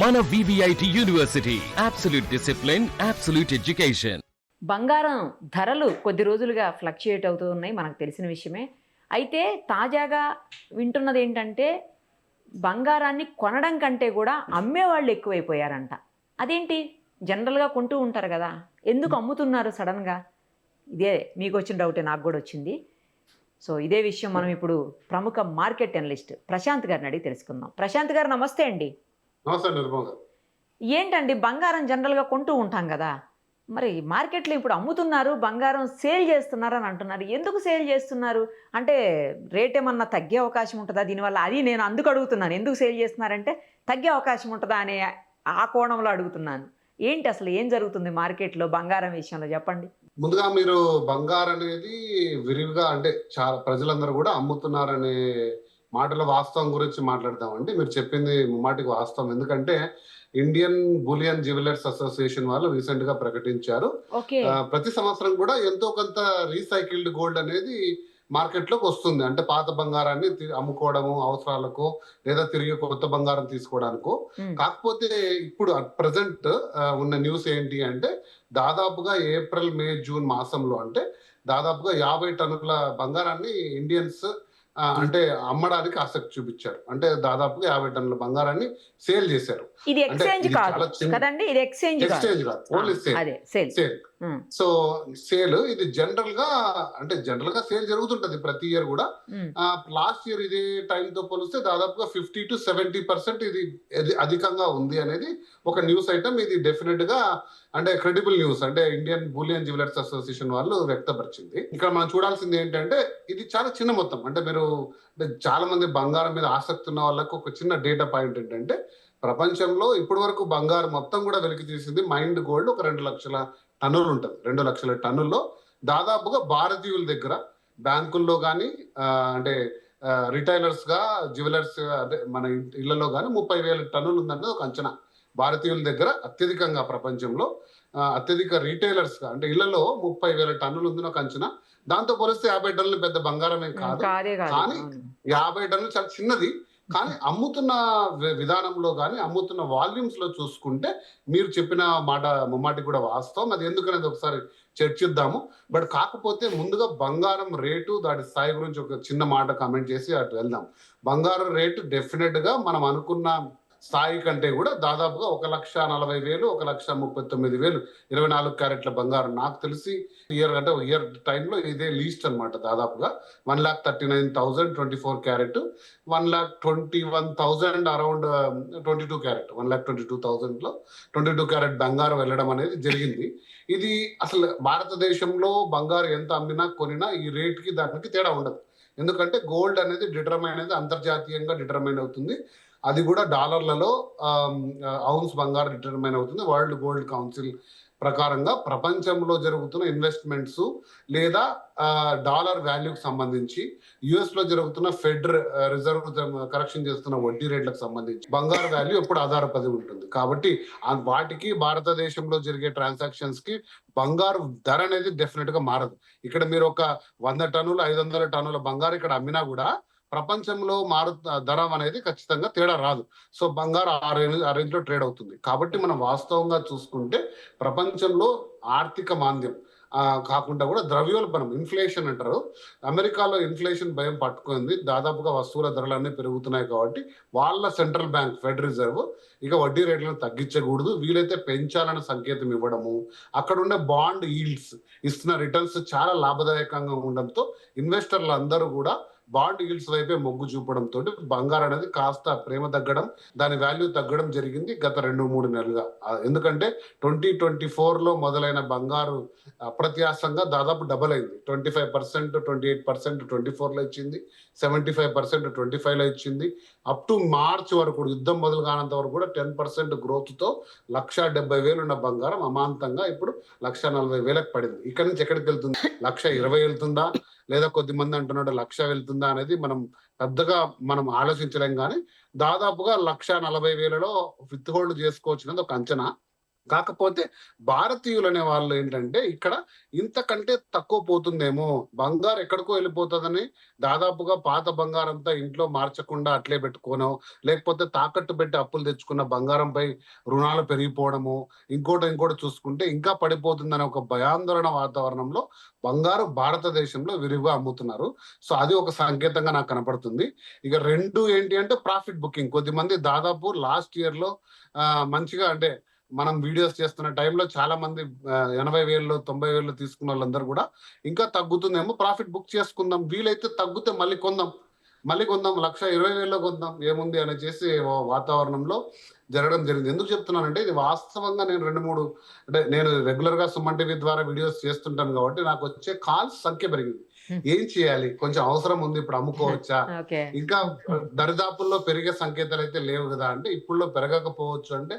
మన VVIT university absolute discipline, absolute education. బంగారం ధరలు కొద్ది రోజులుగా ఫ్లక్చుయేట్ అవుతూ ఉన్నాయి, మనకు తెలిసిన విషయమే. అయితే తాజాగా వింటున్నది ఏంటంటే బంగారాన్ని కొనడం కంటే కూడా అమ్మేవాళ్ళు ఎక్కువైపోయారంట. అదేంటి? జనరల్గా కొంటూ ఉంటారు కదా, ఎందుకు అమ్ముతున్నారు సడన్గా? ఇదే మీకు వచ్చిన డౌటే, నాకు కూడా వచ్చింది. సో ఇదే విషయం మనం ఇప్పుడు ప్రముఖ మార్కెట్ అనలిస్ట్ ప్రశాంత్ గారిని అడిగి తెలుసుకుందాం. ప్రశాంత్ గారు నమస్తే అండి. నమస్తే నిర్మల్ గారు. ఏంటండి, బంగారం జనరల్గా కొంటూ ఉంటాం కదా, మరి మార్కెట్లో ఇప్పుడు అమ్ముతున్నారు, బంగారం సేల్ చేస్తున్నారు అని అంటున్నారు. ఎందుకు సేల్ చేస్తున్నారు? అంటే రేట్ ఏమన్నా తగ్గే అవకాశం ఉంటుందా దీనివల్ల? అది నేను అందుకు అడుగుతున్నాను, ఎందుకు సేల్ చేస్తున్నారంటే తగ్గే అవకాశం ఉంటుందా అనే ఆ కోణంలో అడుగుతున్నాను. ఏంటి అసలు ఏం జరుగుతుంది మార్కెట్లో బంగారం విషయంలో, చెప్పండి. ముందుగా మీరు బంగారం అనేది విరివిగా అంటే చాలా ప్రజలందరూ కూడా అమ్ముతున్నారనే మాటల వాస్తవం గురించి మాట్లాడదామండి. మీరు చెప్పింది ముమ్మాటికి వాస్తవం. ఎందుకంటే ఇండియన్ బులియన్ జ్యువెలర్స్ అసోసియేషన్ వాళ్ళు రీసెంట్ గా ప్రకటించారు, ప్రతి సంవత్సరం కూడా ఎంతో కొంత రీసైకిల్డ్ గోల్డ్ అనేది మార్కెట్ లోకి వస్తుంది. అంటే పాత బంగారాన్ని అమ్ముకోవడము అవసరాలకు, లేదా తిరిగి కొత్త బంగారం తీసుకోవడానికో. కాకపోతే ఇప్పుడు ప్రజెంట్ ఉన్న న్యూస్ ఏంటి అంటే దాదాపుగా ఏప్రిల్, మే, జూన్ మాసంలో అంటే దాదాపుగా 50 టన్నుల బంగారాన్ని ఇండియన్స్ అంటే అమ్మడానికి ఆసక్తి చూపించారు. అంటే దాదాపుగా 50 టన్నుల బంగారాన్ని సేల్ చేశారు. ఇది ఎక్స్చేంజ్ కాదు కదండి, ఇది ఎక్స్చేంజ్ కాదు, ఓన్లీ సేల్. సో సేల్ ఇది జనరల్ గా సేల్ జరుగుతుంటది ప్రతి ఇయర్ కూడా. లాస్ట్ ఇయర్ ఇదే టైం తో పోలిస్తే దాదాపుగా 50 to 70% ఇది అధికంగా ఉంది అనేది ఒక న్యూస్ ఐటమ్. ఇది డెఫినెట్ గా అంటే క్రెడిబుల్ న్యూస్, అంటే ఇండియన్ బులియన్ జ్యువెలర్స్ అసోసియేషన్ వాళ్ళు వ్యక్తపరిచింది. ఇక్కడ మనం చూడాల్సింది ఏంటంటే ఇది చాలా చిన్న మొత్తం. అంటే మీరు చాలా మంది బంగారం మీద ఆసక్తి ఉన్న వాళ్ళకు ఒక చిన్న డేటా పాయింట్ ఏంటంటే ప్రపంచంలో ఇప్పటి వరకు బంగారం మొత్తం కూడా వెలికి తీసింది మైండ్ గోల్డ్ ఒక 2 లక్షల టన్నులు ఉంటుంది. 2 లక్షల టన్నుల్లో దాదాపుగా భారతీయుల దగ్గర బ్యాంకుల్లో కానీ అంటే రిటైలర్స్ గా జ్యువెలర్స్ అంటే మన ఇళ్లలో కానీ 30,000 టన్నులు ఉందన్నది ఒక అంచనా. భారతీయుల దగ్గర అత్యధికంగా ప్రపంచంలో అత్యధిక రీటైలర్స్ గా అంటే ఇళ్లలో 30,000 టన్నులు ఉందని ఒక అంచనా. దాంతో పోలిస్తే 50 టన్నులు పెద్ద బంగారం ఏం కాదు, కానీ 50 టన్నులు చాలా చిన్నది. కానీ అమ్ముతున్న విధానంలో కానీ అమ్ముతున్న వాల్యూమ్స్ లో చూసుకుంటే మీరు చెప్పిన మాట ముమ్మాటి కూడా వాస్తవం. అది ఎందుకనేది ఒకసారి చర్చిద్దాము. బట్ కాకపోతే ముందుగా బంగారం రేటు, దాని స్థాయి గురించి ఒక చిన్న మాట కామెంట్ చేసి అటు వెళ్దాం. బంగారం రేటు డెఫినెట్ గా మనం అనుకున్న స్థాయి కంటే కూడా దాదాపుగా 1,40,000, 1,39,000 24 క్యారెట్ల బంగారం నాకు తెలిసి ఇయర్ టైంలో ఇదే లీస్ట్ అనమాట. దాదాపుగా 1,39,000 24 క్యారెట్, 1,21,000 అరౌండ్ 22 క్యారెట్, 1,22,000 లో 22 క్యారెట్ బంగారం వెళ్ళడం అనేది జరిగింది. ఇది అసలు భారతదేశంలో బంగారం ఎంత అమ్మినా కొనినా ఈ రేట్కి దానికి తేడా ఉండదు. ఎందుకంటే గోల్డ్ అనేది డిటర్మైన్ అనేది అంతర్జాతీయంగా డిటర్మైన్ అవుతుంది. అది కూడా డాలర్లలో ఔన్స్ బంగారం డిటర్మైన్ అవుతుంది. వరల్డ్ గోల్డ్ కౌన్సిల్ ప్రకారంగా ప్రపంచంలో జరుగుతున్న ఇన్వెస్ట్మెంట్స్ లేదా డాలర్ వాల్యూకి సంబంధించి యుఎస్ లో జరుగుతున్న ఫెడ్ రిజర్వ్ కరెక్షన్ చేస్తున్న వడ్డీ రేట్లకు సంబంధించి బంగారు వాల్యూ ఎప్పుడు ఆధారపడి ఉంటుంది. కాబట్టి వాటికి భారతదేశంలో జరిగే ట్రాన్సాక్షన్స్ కి బంగారు ధర అనేది డెఫినెట్ గా మారదు. ఇక్కడ మీరు ఒక 100 టన్నులు 500 టన్నుల బంగారు ఇక్కడ అమ్మినా కూడా ప్రపంచంలో ధర అనేది ఖచ్చితంగా తేడా రాదు. సో బంగారు ఆ రేంజ్ లో ట్రేడ్ అవుతుంది. కాబట్టి మనం వాస్తవంగా చూసుకుంటే ప్రపంచంలో ఆర్థిక మాంద్యం కాకుండా కూడా ద్రవ్యోల్బణం, ఇన్ఫ్లేషన్ అంటారు. అమెరికాలో ఇన్ఫ్లేషన్ భయం పట్టుకుంది. దాదాపుగా వస్తువుల ధరలన్నీ పెరుగుతున్నాయి. కాబట్టి వాళ్ళ సెంట్రల్ బ్యాంక్ ఫెడ్ రిజర్వ్ ఇక వడ్డీ రేట్లను తగ్గించకూడదు, వీలైతే పెంచాలని సంకేతం ఇవ్వడము, అక్కడ ఉండే బాండ్ ఈల్డ్స్ ఇస్తున్న రిటర్న్స్ చాలా లాభదాయకంగా ఉండడంతో ఇన్వెస్టర్లు అందరూ కూడా బాండ్ ఈల్డ్స్ వైపే మొగ్గు చూపడంతో బంగారం అనేది కాస్త ప్రేమ తగ్గడం, దాని వాల్యూ తగ్గడం జరిగింది గత 2-3 నెలలుగా. ఎందుకంటే 2024 లో మొదలైన బంగారు అప్రత్యాసంగా దాదాపు డబల్ అయింది. 25%, 28% 24 లో ఇచ్చింది, 75% 25 లో ఇచ్చింది. అప్ టు మార్చ్ వరకు యుద్ధం మొదలు కానంత వరకు కూడా 10% గ్రోత్ తో 1,70,000 ఉన్న బంగారం అమాంతంగా ఇప్పుడు 1,40,000 పడింది. ఇక్కడ నుంచి ఎక్కడికి వెళ్తుంది? 1,20,000 వెళ్తుందా, లేదా కొద్ది మంది అంటున్నాడు 1,00,000 వెళ్తుందా అనేది మనం ఆలోచించలేం. కానీ దాదాపుగా 1,40,000లో విత్ హోల్డ్ చేసుకోవచ్చు అనేది ఒక అంచనా. కాకపోతే భారతీయులు అనే వాళ్ళు ఏంటంటే ఇక్కడ ఇంతకంటే తక్కువ పోతుందేమో, బంగారు ఎక్కడికో వెళ్ళిపోతుందని దాదాపుగా పాత బంగారంతా ఇంట్లో మార్చకుండా అట్లే పెట్టుకోనో, లేకపోతే తాకట్టు పెట్టి అప్పులు తెచ్చుకున్న బంగారంపై రుణాలు పెరిగిపోవడము, ఇంకోటి చూసుకుంటే ఇంకా పడిపోతుందనే ఒక భయాందోళన వాతావరణంలో బంగారు భారతదేశంలో విరివిగా అమ్ముతున్నారు. సో అది ఒక సంకేతంగా నాకు కనపడుతుంది. ఇక 2 ఏంటి అంటే ప్రాఫిట్ బుకింగ్. కొద్దిమంది దాదాపు లాస్ట్ ఇయర్ లో మంచిగా అంటే మనం వీడియోస్ చేస్తున్న టైంలో చాలా మంది 80,000 90,000 తీసుకున్న వాళ్ళందరూ కూడా ఇంకా తగ్గుతుందేమో ప్రాఫిట్ బుక్ చేసుకుందాం, వీలైతే తగ్గితే మళ్ళీ కొందాం 1,20,000 కొందాం ఏముంది అని చేసి వాతావరణంలో జరగడం జరిగింది. ఎందుకు చెప్తున్నానంటే ఇది వాస్తవంగా నేను 2-3 అంటే నేను రెగ్యులర్ గా సుమన్ టీవీ ద్వారా వీడియోస్ చేస్తుంటాను కాబట్టి నాకు వచ్చే కాల్స్ సంఖ్య పెరిగింది. ఏం చేయాలి, కొంచెం అవసరం ఉంది, ఇప్పుడు అమ్ముకోవచ్చా, ఇంకా దరిదాపుల్లో పెరిగే సంకేతాలు అయితే లేవు కదా అంటే ఇప్పుడులో పెరగకపోవచ్చు అంటే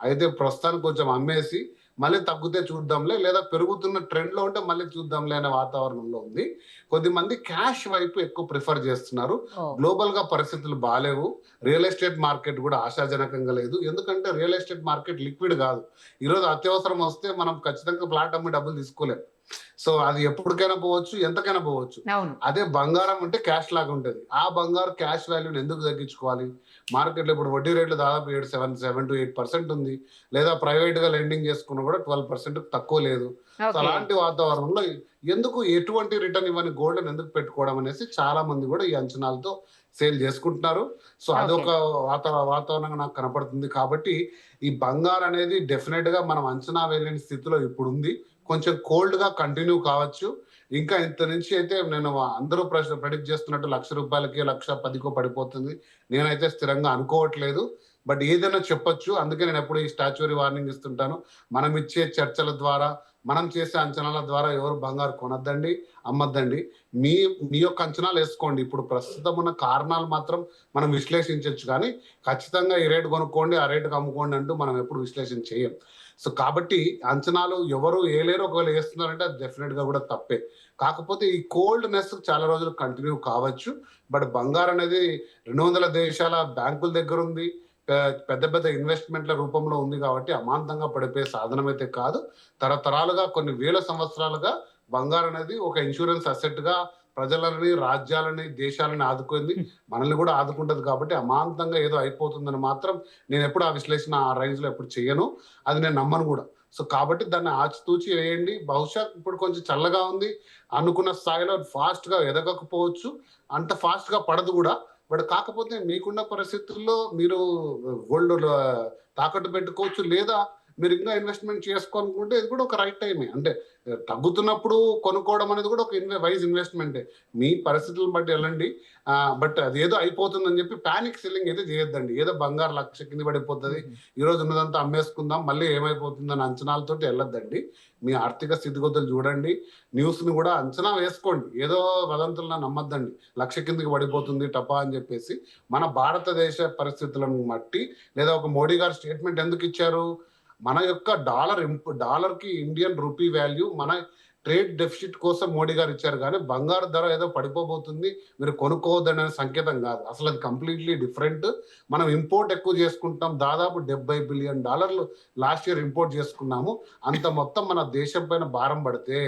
అయితే ప్రస్తుతానికి కొంచెం అమ్మేసి మళ్ళీ తగ్గితే చూద్దాంలే, లేదా పెరుగుతున్న ట్రెండ్ లో ఉంటే మళ్ళీ చూద్దాంలే అనే వాతావరణంలో ఉంది. కొద్దిమంది క్యాష్ వైపు ఎక్కువ ప్రిఫర్ చేస్తున్నారు. గ్లోబల్ గా పరిస్థితులు బాలేవు, రియల్ ఎస్టేట్ మార్కెట్ కూడా ఆశాజనకంగా లేదు. ఎందుకంటే రియల్ ఎస్టేట్ మార్కెట్ లిక్విడ్ కాదు. ఈరోజు అత్యవసరం వస్తే మనం ఖచ్చితంగా ప్లాట్ అమ్మి డబ్బులు తీసుకోలేము. సో అది ఎప్పటికైనా పోవచ్చు, ఎంతకైనా పోవచ్చు. అదే బంగారం అంటే క్యాష్ లాగా ఉంటది. ఆ బంగారు క్యాష్ వాల్యూని ఎందుకు తగ్గించుకోవాలి? మార్కెట్ లో ఇప్పుడు వడ్డీ రేట్లు దాదాపు 7 to 8% ఉంది, లేదా ప్రైవేట్ గా లెండింగ్ చేసుకున్నా కూడా 12% తక్కువ లేదు. సో అలాంటి వాతావరణంలో ఎందుకు ఎటువంటి రిటర్న్ ఇవ్వని గోల్డ్ ఎందుకు పెట్టుకోవడం అనేసి చాలా మంది కూడా ఈ అంచనాలతో సేల్ చేసుకుంటున్నారు. సో అదొక వాతావరణంగా నాకు కనపడుతుంది. కాబట్టి ఈ బంగారు అనేది డెఫినెట్ గా మనం అంచనా వేయలేని స్థితిలో ఇప్పుడు ఉంది. కొంచెం కోల్డ్ గా కంటిన్యూ కావచ్చు. ఇంకా ఇంత నుంచి అయితే నేను అందరూ ప్రెడిక్ట్ చేస్తున్నట్టు ₹1,00,000కి 1,10,000కో పడిపోతుంది నేనైతే స్థిరంగా అనుకోవట్లేదు. బట్ ఏదైనా చెప్పొచ్చు. అందుకే నేను ఎప్పుడు ఈ స్టాచ్యూరీ వార్నింగ్ ఇస్తుంటాను. మనం ఇచ్చే చర్చల ద్వారా, మనం చేసే అంచనాల ద్వారా ఎవరు బంగారు కొనద్దండి, అమ్మద్దండి. మీ యొక్క అంచనాలు వేసుకోండి. ఇప్పుడు ప్రస్తుతం ఉన్న కారణాలు మాత్రం మనం విశ్లేషించవచ్చు, కానీ ఖచ్చితంగా ఈ రేటు కొనుక్కోండి, ఆ రేటుకి అమ్ముకోండి అంటూ మనం ఎప్పుడు విశ్లేషణ చేయం. సో కాబట్టి అంచనాలు ఎవరు ఏలేరు, ఒకవేళ వేస్తున్నారంటే అది డెఫినెట్ గా కూడా తప్పే. కాకపోతే ఈ కోల్డ్నెస్ చాలా రోజులు కంటిన్యూ కావచ్చు. బట్ బంగారు అనేది 200 దేశాల బ్యాంకుల దగ్గర ఉంది, పెద్ద పెద్ద ఇన్వెస్ట్మెంట్ల రూపంలో ఉంది కాబట్టి అమాంతంగా పడిపోయే సాధనం అయితే కాదు. తరతరాలుగా కొన్ని వేల సంవత్సరాలుగా బంగారు అనేది ఒక ఇన్సూరెన్స్ అసెట్ గా ప్రజలని, రాజ్యాలని, దేశాలని ఆదుకుంది, మనల్ని కూడా ఆదుకుంటది. కాబట్టి అమాంతంగా ఏదో అయిపోతుందని మాత్రం నేను ఎప్పుడు ఆ విశ్లేషణ ఆ రేంజ్ లో ఎప్పుడు చేయను, అది నేను నమ్మను కూడా. సో కాబట్టి దాన్ని ఆచితూచి వేయండి. బహుశా ఇప్పుడు కొంచెం చల్లగా ఉంది, అనుకున్న స్థాయిలో ఫాస్ట్ గా ఎదగకపోవచ్చు, అంత ఫాస్ట్ గా పడదు కూడా. బట్ కాకపోతే మీకున్న పరిస్థితుల్లో మీరు గోల్డ్ తాకట్టు పెట్టుకోవచ్చు, లేదా మీరు ఇంకా ఇన్వెస్ట్మెంట్ చేసుకోవాలనుకుంటే ఇది కూడా ఒక రైట్ టైమే. అంటే తగ్గుతున్నప్పుడు కొనుక్కోవడం అనేది కూడా ఒక వైజ్ ఇన్వెస్ట్మెంటే. మీ పరిస్థితులను బట్టి వెళ్ళండి. బట్ అది ఏదో అయిపోతుందని చెప్పి ప్యానిక్ సెల్లింగ్ అయితే చేయొద్దండి. ఏదో బంగారు 1,00,000 కింద పడిపోతుంది, ఈ రోజు ఉన్నదంతా అమ్మేసుకుందాం, మళ్ళీ ఏమైపోతుందని అంచనాలతో వెళ్ళొద్దండి. మీ ఆర్థిక స్థితిగతులు చూడండి, న్యూస్ ని కూడా అంచనా వేసుకోండి. ఏదో వదంతులను నమ్మద్దండి, 1,00,000 కిందకి పడిపోతుంది టపా అని చెప్పేసి. మన భారతదేశ పరిస్థితులను బట్టి, లేదా ఒక మోడీ గారు స్టేట్మెంట్ ఎందుకు ఇచ్చారు, మన యొక్క డాలర్ కి ఇండియన్ రూపీ వాల్యూ మన ట్రేడ్ డెఫిసిట్ కోసం మోడీ గారు ఇచ్చారు, కానీ బంగారు ధర ఏదో పడిపోబోతుంది మీరు కొనుక్కోవద్దనే సంకేతం కాదు. అసలు అది కంప్లీట్లీ డిఫరెంట్. మనం ఇంపోర్ట్ ఎక్కువ చేసుకుంటాం, దాదాపు $70 బిలియన్ లాస్ట్ ఇయర్ ఇంపోర్ట్ చేసుకున్నాము. అంత మొత్తం మన దేశం పైన భారం పడితే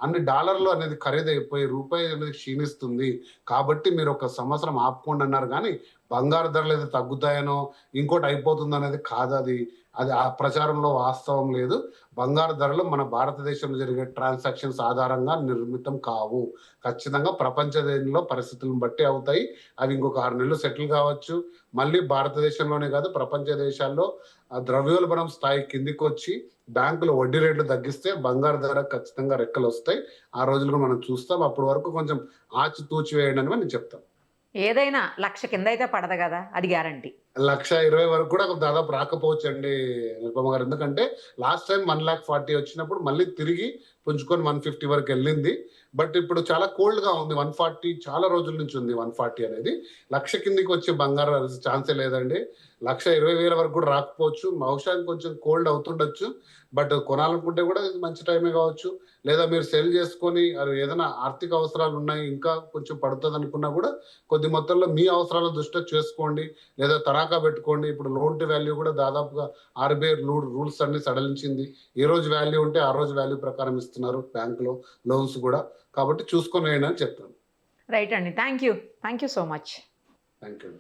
అన్ని డాలర్లు అనేది ఖరీదైపోయి రూపాయి అనేది క్షీణిస్తుంది. కాబట్టి మీరు ఒక సంవత్సరం ఆపుకోండి అన్నారు, కానీ బంగారు ధరలు ఏదో తగ్గుతాయనో ఇంకోటి అయిపోతుంది అనేది కాదు. అది ఆ ప్రచారంలో వాస్తవం లేదు. బంగారు ధరలు మన భారతదేశంలో జరిగే ట్రాన్సాక్షన్స్ ఆధారంగా నిర్మితం కావు. ఖచ్చితంగా ప్రపంచ దేశంలో పరిస్థితులను బట్టి అవుతాయి. అవి ఇంకొక 6 నెలలు సెటిల్ కావచ్చు. మళ్ళీ భారతదేశంలోనే కాదు ప్రపంచ దేశాల్లో ద్రవ్యోల్బణం స్థాయి కిందికి వచ్చి బ్యాంకులు వడ్డీ రేట్లు తగ్గిస్తే బంగారు ధర ఖచ్చితంగా రెక్కలు వస్తాయి. ఆ రోజులు మనం చూస్తాం. అప్పటి వరకు కొంచెం ఆచితూచి వేయండి అని నేను చెప్తాను. ఏదైనా 1,00,000 కింద అయితే పడదు కదా, అది గ్యారంటీ. 1,20,000 వరకు కూడా దాదాపు రాకపోవచ్చు అండి నిరుపమ గారు. ఎందుకంటే లాస్ట్ టైం 1,40,000 వచ్చినప్పుడు మళ్ళీ తిరిగి పుంజుకొని 150 వరకు వెళ్ళింది. బట్ ఇప్పుడు చాలా కోల్డ్ గా ఉంది. 140 చాలా రోజుల నుంచి ఉంది. 140 అనేది 1,00,000 కిందికి వచ్చే బంగారం ఛాన్సే లేదండి. 1,20,000 వరకు కూడా రాకపోవచ్చు. బహుశా కొంచెం కోల్డ్ అవుతుండొచ్చు. బట్ కొనాలనుకుంటే కూడా ఇది మంచి టైమే కావచ్చు. లేదా మీరు సెల్ చేసుకొని ఏదైనా ఆర్థిక అవసరాలు ఉన్నాయి, ఇంకా కొంచెం పడుతుంది అనుకున్నా కూడా కొద్ది మొత్తంలో మీ అవసరాల దృష్ట్యా చేసుకోండి. లేదా తనఖా పెట్టుకోండి. ఇప్పుడు లోన్ టు వాల్యూ కూడా దాదాపుగా ఆర్బీఐ రూల్స్ అన్ని సడలించింది. ఏ రోజు వాల్యూ ఉంటే ఆ రోజు వాల్యూ ప్రకారం ఇస్తున్నారు బ్యాంకులో లోన్స్ కూడా. కాబట్టి చూసుకొని వేయండి అని చెప్తాను. రైట్ అండి. Thank you so much. Thank you.